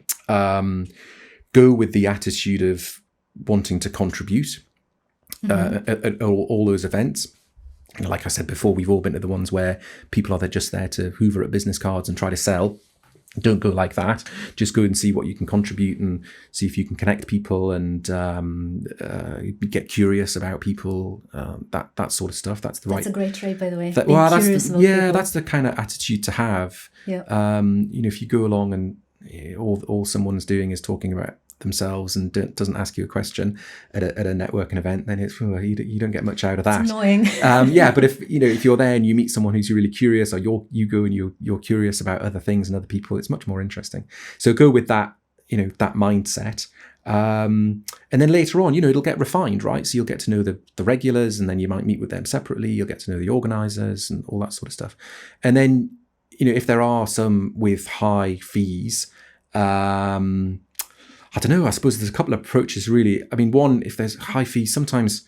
Speaker 1: Go with the attitude of wanting to contribute at all those events. Like I said before, we've all been to the ones where people are just there to hoover at business cards and try to sell. Don't go like that. Just go and see what you can contribute and see if you can connect people and get curious about people. That sort of stuff. That's the right.
Speaker 2: That's a great trait, by the way.
Speaker 1: That's the kind of attitude to have.
Speaker 2: Yeah.
Speaker 1: If you go along and all someone's doing is talking about themselves and doesn't ask you a question at a networking event, then it's you don't get much out of that.
Speaker 2: It's annoying.
Speaker 1: But if you're there and you meet someone who's really curious, or you go and you're curious about other things and other people, it's much more interesting. So go with that that mindset, and then later on it'll get refined, right? So you'll get to know the regulars, and then you might meet with them separately. You'll get to know the organizers and all that sort of stuff. And then if there are some with high fees, I don't know. I suppose there's a couple of approaches, really. I mean, one, if there's high fees, sometimes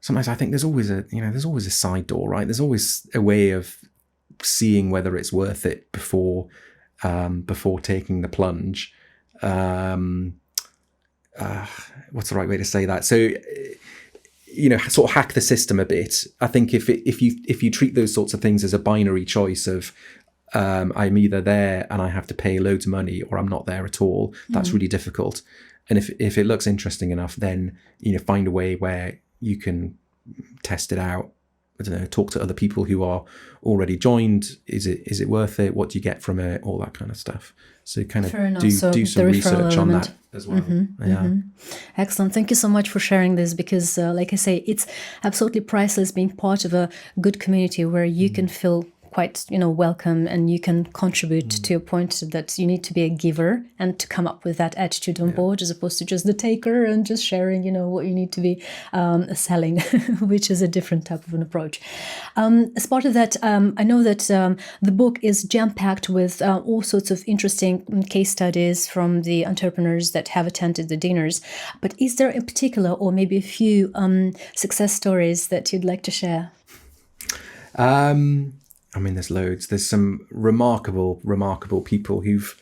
Speaker 1: I think there's always a side door, right? There's always a way of seeing whether it's worth it before taking the plunge. What's the right way to say that? So, sort of hack the system a bit. I think if you treat those sorts of things as a binary choice of, I'm either there and I have to pay loads of money, or I'm not there at all, that's really difficult. And if it looks interesting enough, then find a way where you can test it out. I don't know, talk to other people who are already joined. Is it worth it? What do you get from it? All that kind of stuff. So kind of do some research on that as well.
Speaker 2: Excellent. Thank you so much for sharing this, because like I say, it's absolutely priceless being part of a good community where you can feel quite, welcome, and you can contribute to your point that you need to be a giver and to come up with that attitude on board, as opposed to just the taker and just sharing, what you need to be selling, which is a different type of an approach. As part of that, I know that the book is jam-packed with all sorts of interesting case studies from the entrepreneurs that have attended the dinners. But is there in particular, or maybe a few success stories that you'd like to share?
Speaker 1: There's loads. There's some remarkable people who've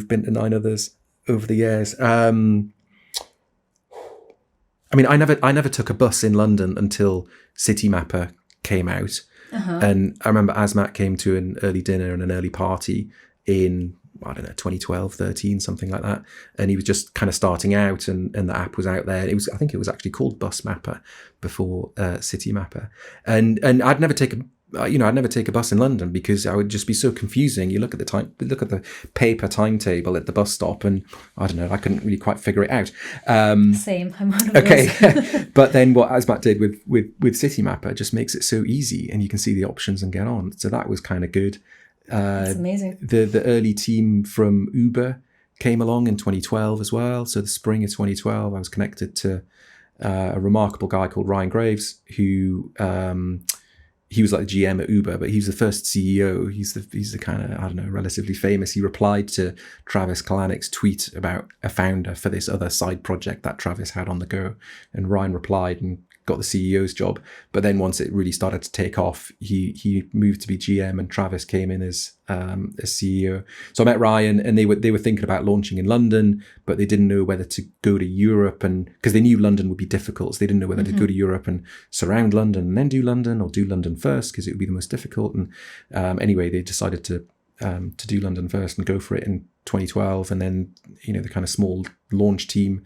Speaker 1: been to Nine Others over the years. I never took a bus in London until CityMapper came out. And I remember Asmat came to an early dinner and an early party in, 2012, 13, something like that. And he was just kind of starting out, and the app was out there. I think it was actually called Bus Mapper before CityMapper. And I'd never take a bus in London because I would just be so confusing. You look at the paper timetable at the bus stop, and I couldn't really quite figure it out.
Speaker 2: Same, I'm one of those.
Speaker 1: Okay, but then what Asmat did with CityMapper just makes it so easy, and you can see the options and get on. So that was kind of good.
Speaker 2: That's amazing.
Speaker 1: The early team from Uber came along in 2012 as well. So the spring of 2012, I was connected to a remarkable guy called Ryan Graves, who he was like the GM at Uber, but he was the first CEO. He's the kind of, relatively famous. He replied to Travis Kalanick's tweet about a founder for this other side project that Travis had on the go. And Ryan replied and got the CEO's job. But then once it really started to take off, he moved to be GM, and Travis came in as CEO. So I met Ryan, and they were thinking about launching in London, but they didn't know whether to go to Europe, and because they knew London would be difficult, so they didn't know whether to go to Europe and surround London and then do London, or do London first because it would be the most difficult. And anyway, they decided to do London first and go for it in 2012. And then the kind of small launch team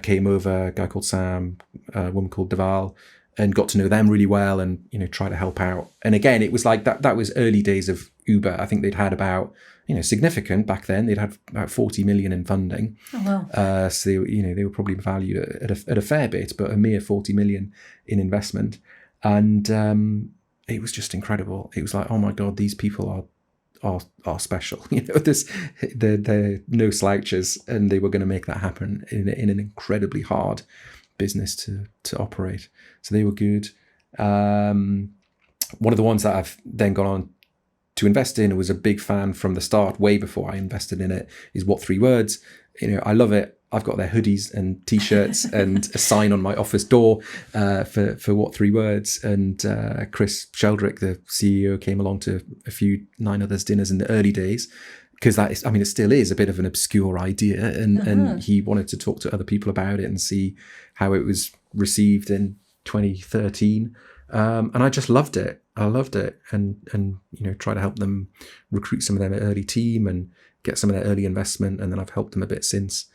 Speaker 1: came over, a guy called Sam, a woman called Deval, and got to know them really well, and try to help out. And again, it was like that was early days of Uber. I think they'd had about significant back then. They'd had about 40 million in funding.
Speaker 2: Oh, wow.
Speaker 1: So they were probably valued at a fair bit, but a mere 40 million in investment. And it was just incredible. It was like, oh my God, these people are special. They're no slouches, and they were going to make that happen in an incredibly hard business to operate. So they were good. One of the ones that I've then gone on to invest in, was a big fan from the start, way before I invested in it, is What 3 Words. I love it. I've got their hoodies and t-shirts and a sign on my office door for What 3 Words. And Chris Sheldrick, the CEO, came along to a few Nine Others dinners in the early days, because it still is a bit of an obscure idea, and he wanted to talk to other people about it and see how it was received in 2013. And I just loved it. I loved it, and try to help them recruit some of their early team and get some of their early investment, and then I've helped them a bit since.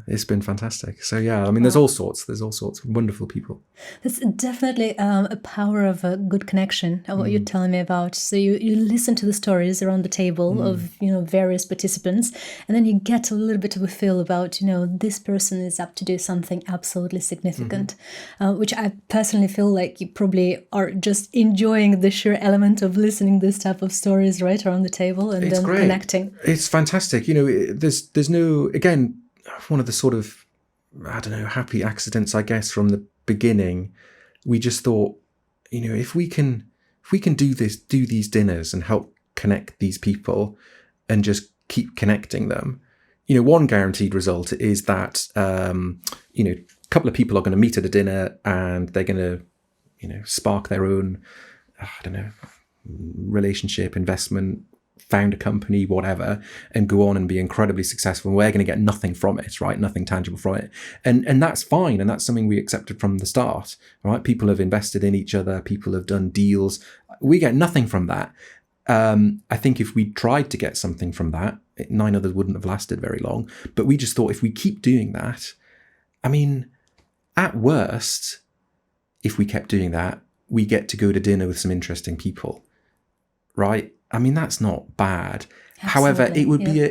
Speaker 1: It's been fantastic. So yeah, there's all sorts of wonderful people.
Speaker 2: That's definitely a power of a good connection, what you're telling me about. So you listen to the stories around the table of various participants, and then you get a little bit of a feel about this person is up to do something absolutely significant, which I personally feel like you probably are just enjoying the sheer element of listening this type of stories right around the table, and then connecting.
Speaker 1: It's fantastic. There's no, again, one of the sort of, happy accidents, I guess, from the beginning. We just thought, if we can do these dinners and help connect these people and just keep connecting them, one guaranteed result is that, a couple of people are going to meet at a dinner, and they're going to, spark their own, relationship, investment, found a company, whatever, and go on and be incredibly successful. And we're going to get nothing from it, right? Nothing tangible from it. And that's fine. And that's something we accepted from the start, right? People have invested in each other. People have done deals. We get nothing from that. I think if we tried to get something from that, Nine Others wouldn't have lasted very long. But we just thought, if we keep doing that, at worst, if we kept doing that, we get to go to dinner with some interesting people, right? That's not bad. Absolutely. However,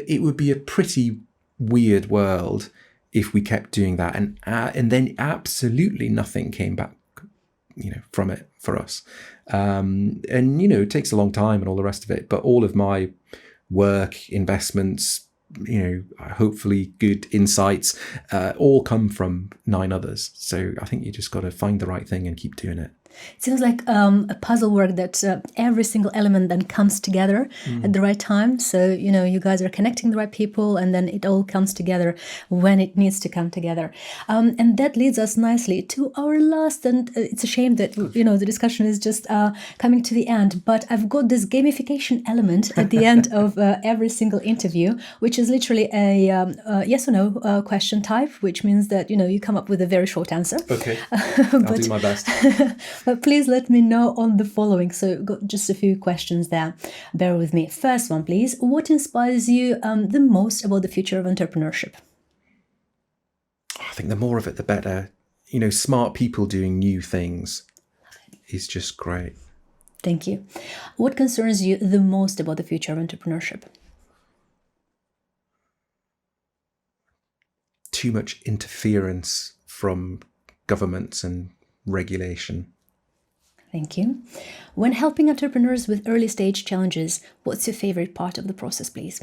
Speaker 1: it would be a pretty weird world if we kept doing that, and then absolutely nothing came back, from it for us. And, you know, it takes a long time and all the rest of it. But all of my work, investments, you know, hopefully good insights, all come from 9 others. So I think you just got to find the right thing and keep doing it.
Speaker 2: It seems like a puzzle work that every single element then comes together at the right time. So, you know, you guys are connecting the right people, and then it all comes together when it needs to come together. And that leads us nicely to our last, and it's a shame that, you know, the discussion is just coming to the end, but I've got this gamification element at the end of every single interview, which is literally a yes or no question type, which means that, you know, you come up with a very short answer.
Speaker 1: Okay, I'll do my best.
Speaker 2: But please let me know on the following. So got just a few questions there. Bear with me. First one, please. What inspires you the most about the future of entrepreneurship?
Speaker 1: I think the more of it, the better. You know, smart people doing new things is just great.
Speaker 2: Thank you. What concerns you the most about the future of entrepreneurship?
Speaker 1: Too much interference from governments and regulation.
Speaker 2: Thank you. When helping entrepreneurs with early stage challenges, what's your favorite part of the process, please?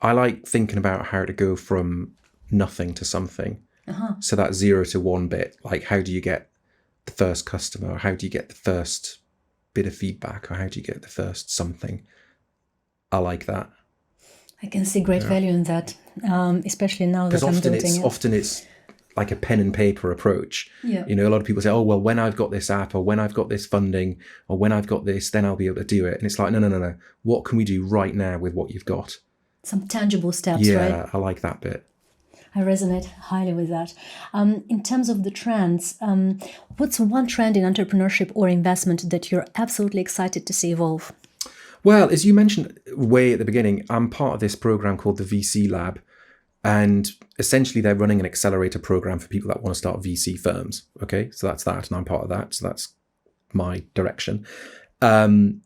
Speaker 1: I like thinking about how to go from nothing to something. So that 0 to 1 bit, like how do you get the first customer, or how do you get the first bit of feedback, or how do you get the first something? I like that.
Speaker 2: I can see great value in that, especially now that I'm building it.
Speaker 1: Often it's like a pen and paper approach.
Speaker 2: Yeah.
Speaker 1: You know, a lot of people say, oh, well, when I've got this app, or when I've got this funding, or when I've got this, then I'll be able to do it. And it's like, no. What can we do right now with what you've got?
Speaker 2: Some tangible steps, right?
Speaker 1: Yeah, I like that bit.
Speaker 2: I resonate highly with that. In terms of the trends, what's one trend in entrepreneurship or investment that you're absolutely excited to see evolve?
Speaker 1: Well, as you mentioned way at the beginning, I'm part of this program called the VC Lab. And essentially, they're running an accelerator program for people that want to start VC firms. Okay, so that's that, and I'm part of that. So that's my direction. And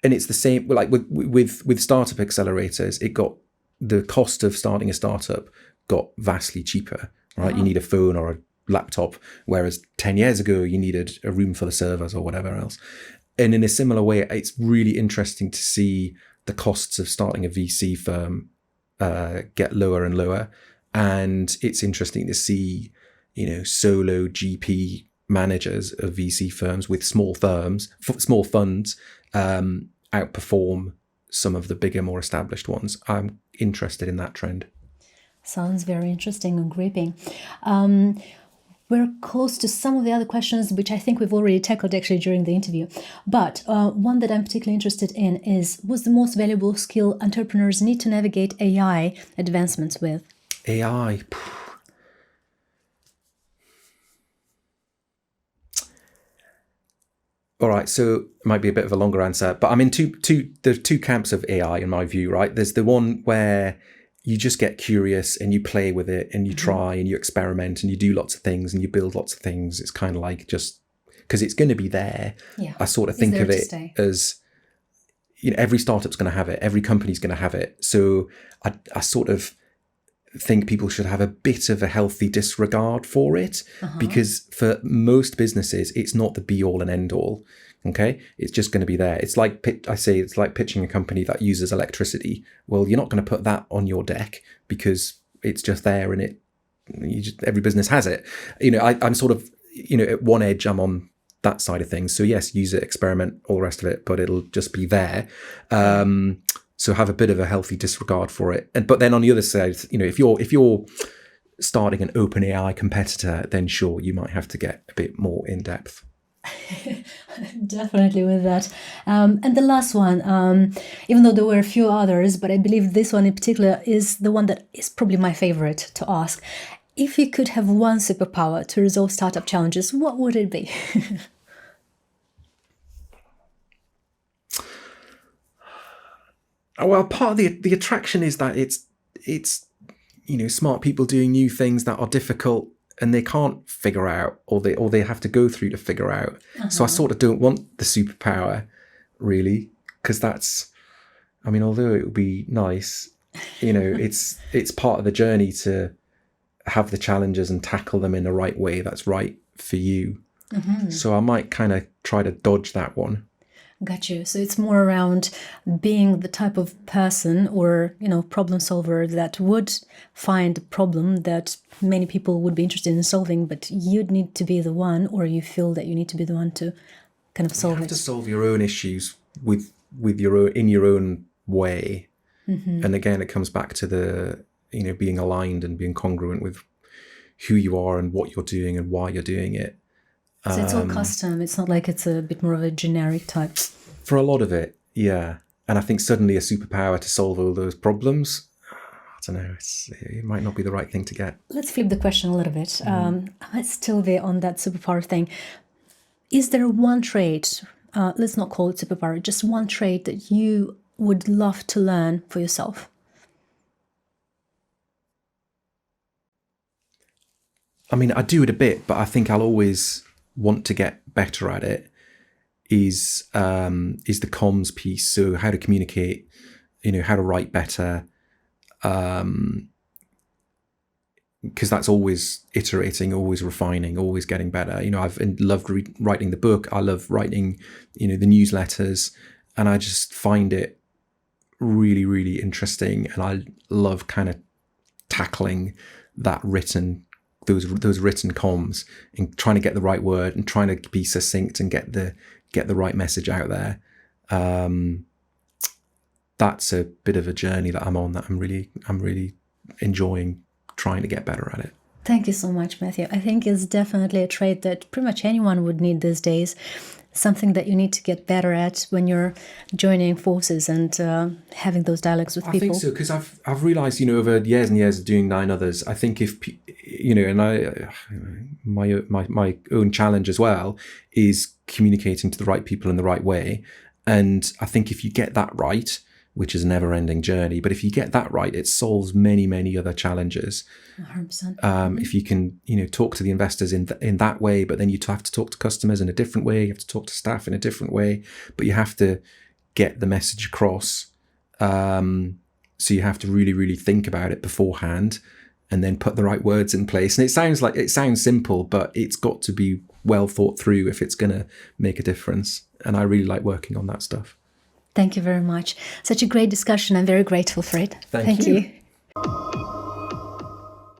Speaker 1: it's the same. Like with startup accelerators, it got the cost of starting a startup got vastly cheaper. Right, you need a phone or a laptop, whereas 10 years ago you needed a room full of servers or whatever else. And in a similar way, it's really interesting to see the costs of starting a VC firm get lower and lower, and it's interesting to see, you know, solo GP managers of VC firms with small funds outperform some of the bigger, more established ones. I'm interested in that trend.
Speaker 2: Sounds very interesting and gripping. We're close to some of the other questions, which I think we've already tackled actually during the interview. But one that I'm particularly interested in is, what's the most valuable skill entrepreneurs need to navigate AI advancements with?
Speaker 1: AI. All right, so it might be a bit of a longer answer, but I'm in there are two camps of AI in my view, right? There's the one where you just get curious and you play with it and you try and you experiment and you do lots of things and you build lots of things. It's kind of like, just because it's going to be there.
Speaker 2: Yeah.
Speaker 1: I sort of think of it as, you know, every startup's going to have it. Every company's going to have it. So I sort of think people should have a bit of a healthy disregard for it, because for most businesses, it's not the be all and end all. Okay, it's just going to be there. It's like it's like pitching a company that uses electricity. Well, you're not going to put that on your deck because it's just there, and every business has it. You know, I'm sort of, you know, at one edge, I'm on that side of things. So yes, use it, experiment, all the rest of it, but it'll just be there. So have a bit of a healthy disregard for it. But then on the other side, you know, if you're starting an open AI competitor, then sure, you might have to get a bit more in depth.
Speaker 2: Definitely with that. And the last one, even though there were a few others, but I believe this one in particular is the one that is probably my favorite to ask. If you could have one superpower to resolve startup challenges, what would it be?
Speaker 1: Well, part of the attraction is that it's you know, smart people doing new things that are difficult and they can't figure out, or they have to go through to figure out. So I sort of don't want the superpower, really, because that's, I mean, although it would be nice, you know, it's part of the journey to have the challenges and tackle them in the right way that's right for you. So I might kind of try to dodge that one.
Speaker 2: Got you. So it's more around being the type of person or, problem solver that would find a problem that many people would be interested in solving, but you'd need to be the one, or you feel that you need to be the one to kind of solve
Speaker 1: You have
Speaker 2: it.
Speaker 1: to solve your own issues with your own, in your own way. And again, it comes back to the, being aligned and being congruent with who you are and what you're doing and why you're doing it.
Speaker 2: So it's all custom. It's not like it's a bit more of a generic type.
Speaker 1: For a lot of it, yeah. And I think suddenly a superpower to solve all those problems, I don't know, it might not be the right thing to get.
Speaker 2: Let's flip the question a little bit. Let's still be on that superpower thing. Is there one trait, let's not call it superpower, just one trait that you would love to learn for yourself?
Speaker 1: I mean, I do it a bit, but I think I'll always want to get better at it. Is the comms piece. So how to communicate, how to write better, because that's always iterating, always refining, always getting better. I've loved writing the book. I love writing, the newsletters, and I just find it really, really interesting. And I love kind of tackling that those written comms and trying to get the right word and trying to be succinct and get the right message out there. That's a bit of a journey that I'm on, that I'm really enjoying trying to get better at it.
Speaker 2: Thank you so much, Matthew. I think it's definitely a trait that pretty much anyone would need these days. Something that you need to get better at when you're joining forces and having those dialogues with people.
Speaker 1: I think so, because I've realised, over years and years of doing 9 Others, I think if, and my own challenge as well is communicating to the right people in the right way. And I think if you get that right, which is a never-ending journey, but if you get that right, it solves many, many other challenges.
Speaker 2: 100%.
Speaker 1: If you can, talk to the investors in that way, but then you have to talk to customers in a different way, you have to talk to staff in a different way, but you have to get the message across. So you have to really, really think about it beforehand and then put the right words in place. And it sounds simple, but it's got to be well thought through if it's going to make a difference. And I really like working on that stuff.
Speaker 2: Thank you very much. Such a great discussion. I'm very grateful for it.
Speaker 1: Thank you.
Speaker 2: you.